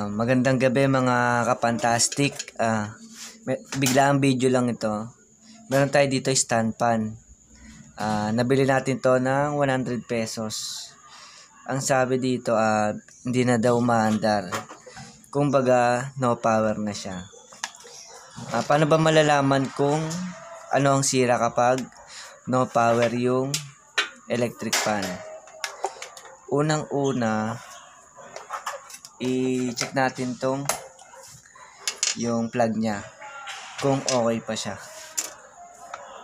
Magandang gabi mga kapantastic. Bigla ang video lang ito. Meron tayo dito stand pan. Nabili natin to ng 100 pesos. Ang sabi dito, hindi na daw maandar. Kumbaga, no power na siya. Paano ba malalaman kung ano ang sira kapag no power yung electric pan? Unang-una, i-check natin yung plug niya kung okay pa siya.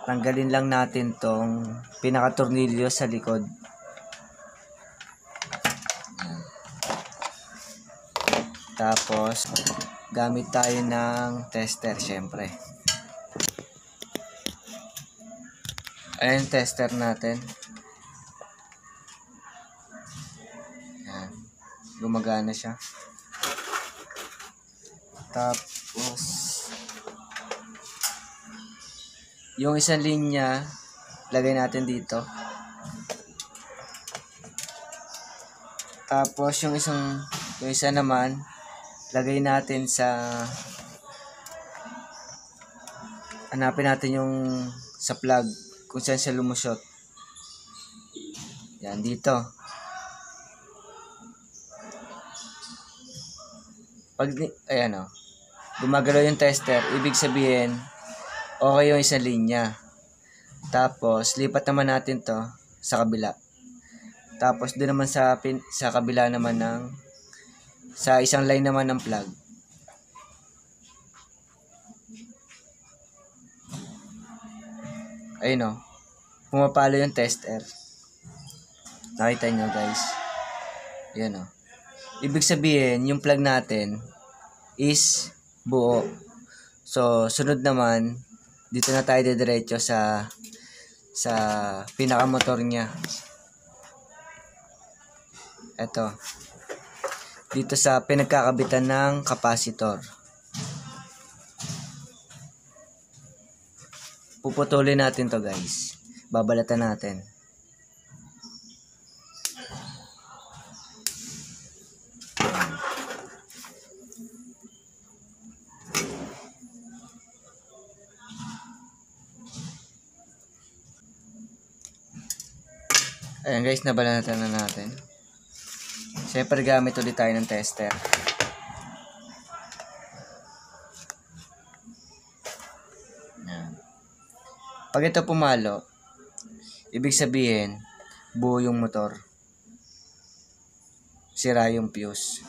Tanggalin lang natin tong pinaka-tornilyo sa likod. Tapos gamit tayo ng tester syempre. Ayan yung tester natin. Ayan. Gumagana siya. Tapos yung isang linya lagay natin dito. Tapos yung isa naman lagay natin hanapin natin yung sa plug kung saan siya lumusot. Yan dito. Ayan gumagalaw yung tester, ibig sabihin okay yung isang linya. Tapos lipat naman natin to sa kabila. Tapos doon naman sa kabila naman sa isang line naman ng plug. Ayun pumapalo yung tester. Nakita nyo guys. Yan ibig sabihin yung plug natin is buo. So sunod naman dito na tayo diretso sa pinaka-motor niya. Ito. Dito sa pinagkakabitan ng capacitor. Puputulin natin to guys. Babalatan natin. Ayan guys, nabalatan na natin. Siyempre gamit ulit tayo ng tester. Ayan. Pag ito pumalo, ibig sabihin buo yung motor. Sira yung fuse.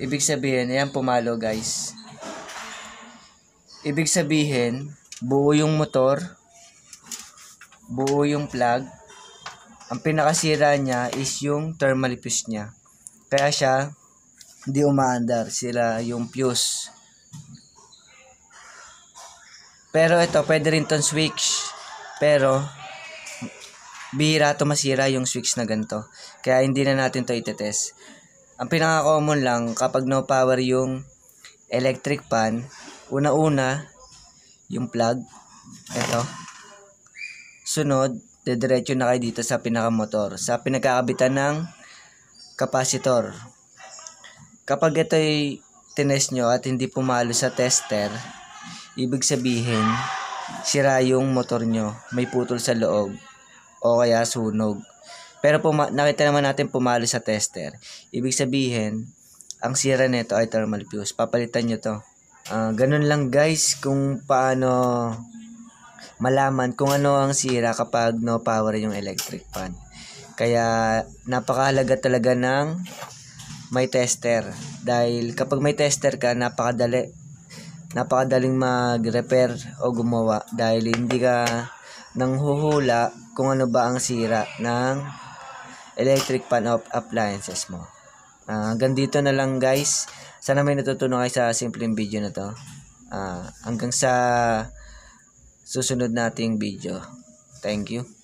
Ibig sabihin, ayan pumalo guys. Ibig sabihin, buo yung motor, buo yung plug. Ang pinakasira niya is yung thermal fuse niya. Kaya siya hindi umaandar, sira yung fuse. Pero ito, pwede rin tong switch. Pero bihira to masira yung switch na ganito. Kaya hindi na natin to itetest. Ang pinaka-common lang kapag no power yung electric pan, una-una yung plug. Ito. Sunod, diretso na kayo dito sa pinaka-motor, sa pinagkakabitan ng capacitor. Kapag ito'y tinest nyo at hindi pumalo sa tester, ibig sabihin sira yung motor nyo, may putol sa loob o kaya sunog. Pero nakita naman natin pumalo sa tester, ibig sabihin ang sira nito ay thermal fuse. Papalitan nyo to. Ganun lang guys kung paano malaman kung ano ang sira kapag no power yung electric pan. Kaya napakahalaga talaga ng may tester. Dahil kapag may tester ka, napakadaling mag-repair o gumawa. Dahil hindi ka nanghuhula kung ano ba ang sira ng electric pan of appliances mo. Hanggang dito na lang guys. Sana may natutunan kayo sa simpleng video na to. Hanggang sa susunod nating video. Thank you.